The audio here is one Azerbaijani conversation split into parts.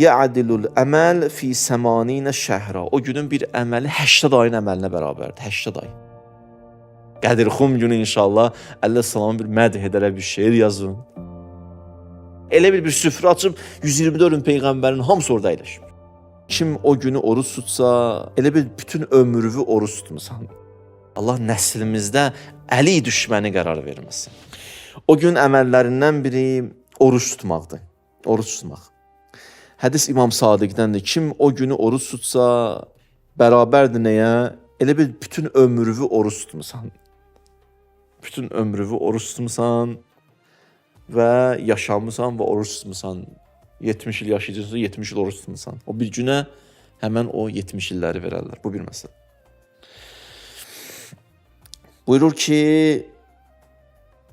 ya'dilul əməl fi səmaninə şəhra. O günün bir əməli 80 ayın əməlinə bərabərdir. 80 ay. Qədirxum günü inşallah əleyhissalamın bir mədh edərək bir şeir yazın. Elə bir süfrə açıb 124 gün peyğəmbərin hamısı orada əyləşib. Kim o günü oruç tutsa, elə bir bütün ömrünü oruç tutmusan. Allah nəslimizdə əli düşməni qərar verməsin. O gün əməllərindən biri oruç tutmaqdır. Oruç tutmaq. Hədis İmam Sadiqdəndir. Kim o günü oruç tutsa, bərabərdir nəyə? Elə bir bütün ömrünü oruç tutmusan. Bütün ömrünü oruç tutmusan və yaşamısan və oruç tutmusan. 70 il yaşayacaqsan, 70 il oruç tutmusan. O bir günə həmən o 70 illəri verərlər. Bu bir məsələ. Buyurur ki,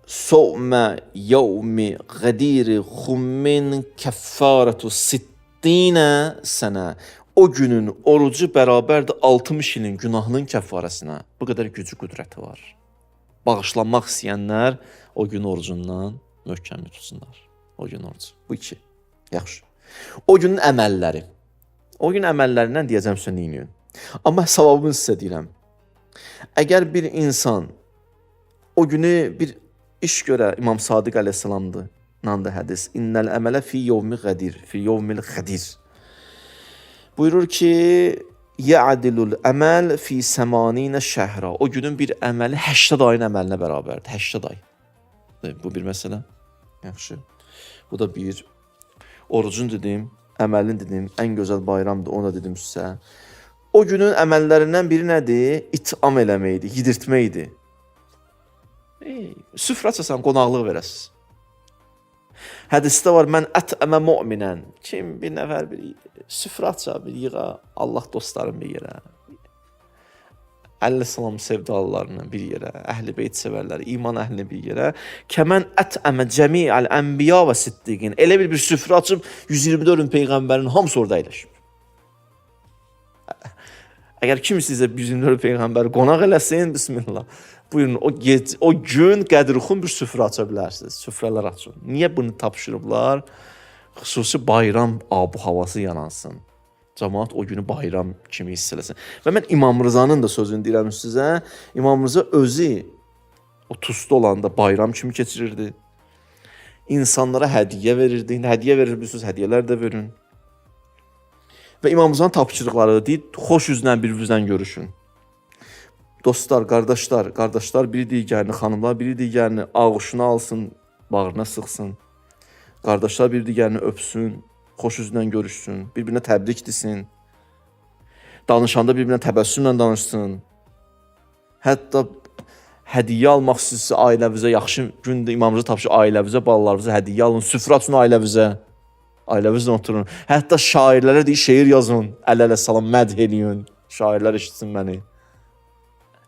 So'mə yevmi qədiri xummin kəffarətu sittinə sənə. O günün orucu bərabərdir 60 ilin günahının kəffarəsinə. Bu qədər gücü, qüdrəti var. Bağışlanmaq istəyənlər o gün orucundan möhkəm tutsunlar. O gün orucu. Bu iki. Yaxşı. O günün əməlləri. O gün əməllərindən deyəcəm sizə neyini. Amma savabını sizə deyirəm. Əgər bir insan o günü bir iş görə İmam Sadiq əleyhissalamdır. Nandı hədis. İnnəl əmələ fi yevmi qədir. Fi yevmil qədir. Buyurur ki, ya'dilul əməl fi səmaninə şəhra. O günün bir əməli 80 ayın əməlinə bərabərdir. 80 ay. Bu bir məsələ. Yaxşı. Bu da bir. Orucun dedim, əməlin dedim, ən gözəl bayramdır, onu da dedim sizə. O günün əməllərindən biri nədir? İt'am eləməkdir, yedirtməkdir. Süfrə açasan, qonaqlıq verəsiz. Hədisdə var, mən ətəmə mu'minən. Kim bir nəfər bir süfrə aça, bir yığa, Allah dostlarını bir yerə. Əleyhissalam sevdalılarını bir yerə, əhl-i beyt sevərləri, iman əhlini bir yerə. Kəmən ətəmə cəmi'əl ənbiya və siddiqin. Elə bir süfrə açıb 124 gün peyğəmbərin hamısı orada əyləşib. Əgər kim sizə 124 peyğəmbəri qonaq eləsin, bismillah. Buyurun, o gün Qədirxum bir süfrə aça bilərsiniz. Süfrələr açın. Niyə bunu tapşırıblar? Xüsusi bayram abu havası yanansın. Cəmaat o günü bayram kimi hiss eləsin. Və mən İmam Rızanın da sözünü deyirəm sizə. İmam Rıza özü o tuzda olanda bayram kimi keçirirdi. İnsanlara hədiyyə verirdi. Hədiyyə verir bilirsiniz, hədiyyələr də verin. Və İmam Rızanın tapşırıqları da deyir, xoş üzlə bir-birinizlə görüşün. Dostlar, qardaşlar biri digərini, xanımlar biri digərini ağuşuna alsın, bağrına sıxsın. Qardaşlar biri digərini öpsün, xoş üzlə görüşsün, bir-birinə təbrik desin. Danışanda bir-birinə təbəssümlə danışsın. Hətta hədiyyə almaq istəyirsə ailəvizə yaxşı gündə İmamımıza tapşır, ailəvizə, balalarınıza hədiyyə alın, süfrə açın ailəvizə. Ailəvizlə oturun. Hətta şairlərə deyir, şeir yazın, əleyhissalam mədh eləyin. Şairlər eşitsin məni.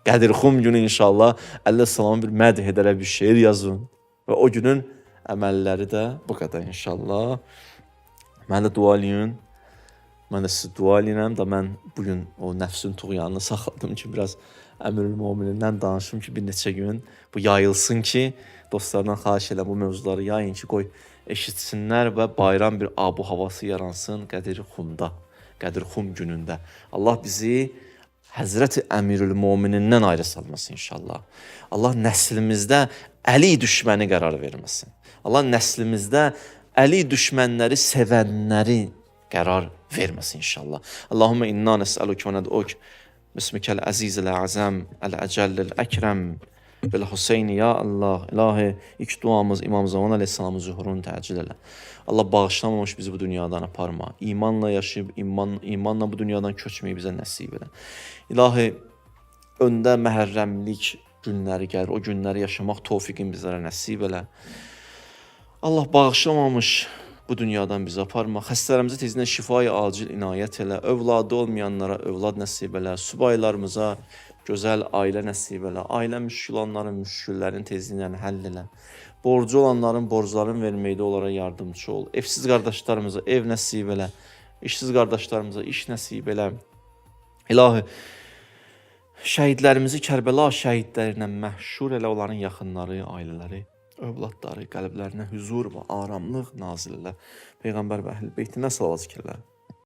Qədirxum günü inşallah əleyhissalamın bir mədh edərək bir şeir yazın. Və o günün əməlləri də bu qədər inşallah. Mən də dua eləyin. Mən də sizə dua eləyirəm da mən bugün o nəfsin tuğyanını saxladım ki, biraz Əmirül-Möminindən danışım ki, bir neçə gün bu yayılsın ki, dostlardan xahiş edirəm bu mövzuları yayın ki, qoy eşitsinlər və bayram bir abu havası yaransın Qədirxumda, Qədirxum günündə. Allah bizi Həzrəti Əmirül-Möminindən ayrı salmasın inşallah. Allah nəslimizdə əli düşməni qərar verməsin. Allah nəslimizdə əli düşmənləri sevənləri qərar verməsin inşallah. Allahümmə inna nəsəluke və nəd'uk bismikəl əzizəl əzəm əl-əcəllil əkrəm bil-Hüseyni ya Allah. İlahi, ilk duamız İmam Zaman Aleyhisselamın zuhurunu təcil elə. Allah bağışlamamış bizi bu dünyadan aparma. İmanla yaşayıb, imanla bu dünyadan köçməyi bizə nəsib elə. İlahi, öndə məhərrəmlik günləri gəlir. O günləri yaşamaq tövfiqin bizlərə nəsib elə. Allah bağışlamamış bu dünyadan bizi aparma. Xəstələrimizə tezdən şifayı acil inayət elə. Övladı olmayanlara övlad nəsib elə. Subaylarımıza gözəl ailə nəsib elə. Ailə müşkül olanların müşküllərin tezliyindən həll elə. Borcu olanların borclarını verməkdə onlara yardımcı ol. Evsiz qardaşlarımıza ev nəsib elə. İşsiz qardaşlarımıza iş nəsib elə. İlahi, şəhidlərimizi Kərbəla şəhidlərinə məhşur elə, onların yaxınları, ailələri. övladları qəlblərinə huzur və aramlıq nazil elə. Peyğəmbər və əhl-beytinə salavat zikirlər.